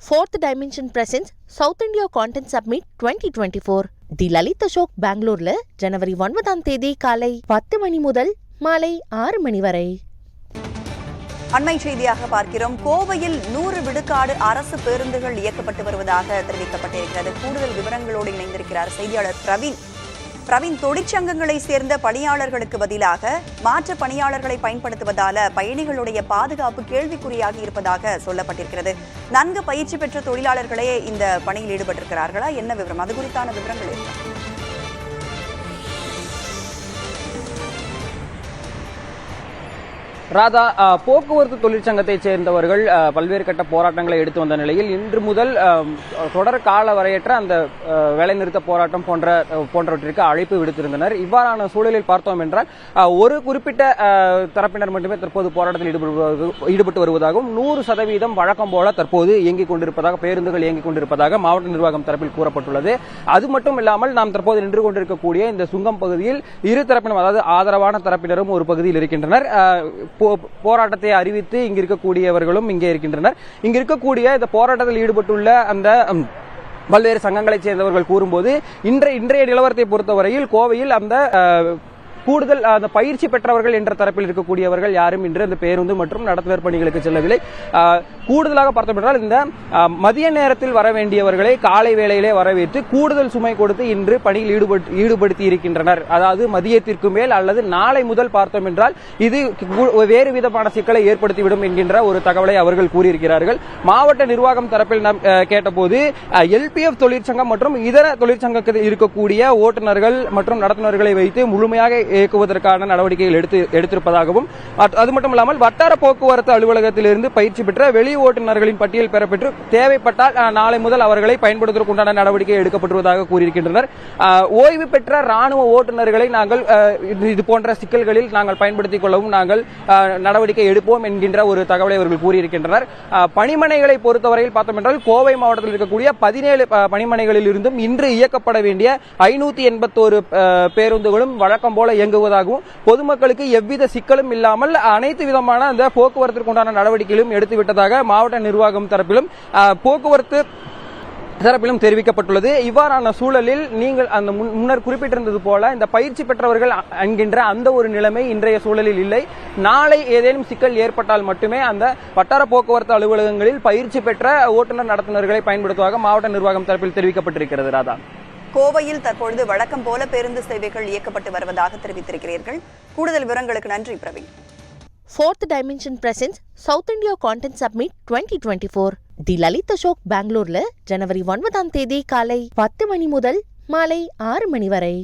Fourth Dimension presents South India Content Summit 2024. தி லலித் அசோக் பெங்களூர்ல ஜனவரி 9ஆம் தேதி காலை 10 மணி முதல் மாலை 6 மணி வரை. அண்மை செய்தியாக பார்க்கிறோம். கோவையில் 100 விழுக்காடு அரசு பேருந்துகள் இயக்கப்பட்டு வருவதாக தெரிவிக்கப்பட்டிருக்கிறது. கூடுதல் விவரங்களோடு இணைந்திருக்கிறார் செய்தியாளர் பிரவீன். தொழிற்சங்கங்களை சேர்ந்த பணியாளர்களுக்கு பதிலாக மாற்று பணியாளர்களை பயன்படுத்துவதால பயணிகளுடைய பாதுகாப்பு கேள்விக்குறியாகி இருப்பதாக சொல்லப்பட்டிருக்கிறது. நன்கு பயிற்சி பெற்ற தொழிலாளர்களே இந்த பணியில் ஈடுபட்டிருக்கிறார்களா? என்ன விவரம்? அது குறித்தான விவரங்கள் என்ன? ராதா, போக்குவரத்து தொழிற்சங்கத்தை சேர்ந்தவர்கள் பல்வேறு கட்ட போராட்டங்களை எடுத்து வந்த நிலையில் இன்று முதல் தொடர் கால வரையற்ற அந்த வேலைநிறுத்த போராட்டம் போன்றவற்றிற்கு அழைப்பு விடுத்திருந்தனர். இவ்வாறான சூழலில் பார்த்தோம் என்றால் ஒரு குறிப்பிட்ட தரப்பினர் மட்டுமே தற்போது போராட்டத்தில் ஈடுபட்டு வருவதாகவும் 100% வழக்கம் போல தற்போது இயங்கிக் கொண்டிருப்பதாக, பேருந்துகள் இயங்கிக் கொண்டிருப்பதாக மாவட்ட நிர்வாகம் தரப்பில் கூறப்பட்டுள்ளது. அது மட்டும் இல்லாமல் நாம் தற்போது நின்று கொண்டிருக்கக்கூடிய இந்த சுங்கம் பகுதியில் இரு தரப்பினரும், அதாவது ஆதரவான தரப்பினரும் ஒரு பகுதியில் இருக்கின்றனர். போராட்டத்தை அறிவித்து இங்கு இருக்கக்கூடியவர்களும் இங்கே இருக்கின்றனர். இங்கு இருக்கக்கூடிய இந்த போராட்டத்தில் ஈடுபட்டுள்ள அந்த பல்வேறு சங்கங்களைச் சேர்ந்தவர்கள் கூறும்போது இன்றைய நிலவரத்தை பொறுத்தவரையில் கோவையில் அந்த கூடுதல் அந்த பயிற்சி பெற்றவர்கள் என்ற தரப்பில் இருக்கக்கூடியவர்கள் யாரும் இன்று அந்த பேருந்து மற்றும் நடத்துனர் பணிகளுக்கு செல்லவில்லை. கூடுதலாக பார்த்தோம் என்றால் இந்த மதிய நேரத்தில் வர வேண்டியவர்களை காலை வேளையிலே வரவேற்று கூடுதல் சுமை கொடுத்து இன்று பணியில் ஈடுபடுத்தி இருக்கின்றனர். அதாவது மதியத்திற்கு மேல் அல்லது நாளை முதல் பார்த்தோம் என்றால் இது வேறு விதமான சிக்கலை ஏற்படுத்திவிடும் என்கின்ற ஒரு தகவலை அவர்கள் கூறியிருக்கிறார்கள். மாவட்ட நிர்வாகம் தரப்பில் நாம் கேட்டபோது எல்பிஎஃப் தொழிற்சங்கம் மற்றும் இதர தொழிற்சங்கத்தில் இருக்கக்கூடிய ஓட்டுநர்கள் மற்றும் நடத்துனர்களை வைத்து முழுமையாக இயக்குவதற்கான நடவடிக்கைகள் எடுத்திருப்பதாகவும், அது மட்டும் இல்லாமல் வட்டார போக்குவரத்து அலுவலகத்திலிருந்து பயிற்சி பெற்ற வெளி ஓட்டுநர்களின் பட்டியல் பெறப்பெற்று தேவைப்பட்டால் நாளை முதல் அவர்களை பயன்படுத்துவதற்குண்டான நடவடிக்கை எடுக்கப்பட்டுள்ளதாக கூறியிருக்கின்றனர். ஓய்வு பெற்ற ராணுவ ஓட்டுநர்களை நாங்கள் இது போன்ற சிக்கல்களில் நாங்கள் பயன்படுத்திக் கொள்ளவும் நாங்கள் நடவடிக்கை எடுப்போம் என்கின்ற ஒரு தகவலை அவர்கள் கூறியிருக்கின்றனர். பணிமனைகளை பொறுத்தவரையில் பார்த்தோம் என்றால் கோவை மாவட்டத்தில் இருக்கக்கூடிய 17 பணிமனைகளில் இருந்தும் இன்று இயக்கப்பட வேண்டிய 581 பேருந்துகளும் வழக்கம் போல இயங்குவதாகவும், பொதுமக்களுக்கு எவ்வித சிக்கலும் இல்லாமல் அனைத்து விதமான அந்த போக்குவரத்திற்கு உண்டான நடவடிக்கைகளும் எடுத்துவிட்டதாக மாவட்ட நிர்வாகம் தரப்பிலும் போக்குவரத்து தரப்பிலும் தெரிவிக்கப்பட்டுள்ளது. இவ்வாறான சூழலில் நீங்கள் அந்த முன்னர் குறிப்பிட்டிருந்தது போல இந்த பயிற்சி பெற்றவர்கள் என்கின்ற அந்த ஒரு நிலைமை இன்றைய சூழலில் இல்லை. நாளை ஏதேனும் சிக்கல் ஏற்பட்டால் மட்டுமே அந்த வட்டார போக்குவரத்து அலுவலகங்களில் பயிற்சி பெற்ற ஓட்டுநர் நடத்துனர்களை பயன்படுத்துவதாக மாவட்ட நிர்வாகம் தரப்பில் தெரிவிக்கப்பட்டிருக்கிறது. ராதா, கோவையில் தற்பொழுது வழக்கம் போல பேருந்து சேவைகள் இயக்கப்பட்டு வருவதாக தெரிவித்திருக்கிறீர்கள். கூடுதல் விவரங்களுக்கு நன்றி Praveen. Fourth Dimension presents South India Content Summit 2024. தி லலித் அசோக் பெங்களூர்ல ஜனவரி 9ஆம் தேதி காலை 10 மணி முதல் மாலை 6 மணி வரை.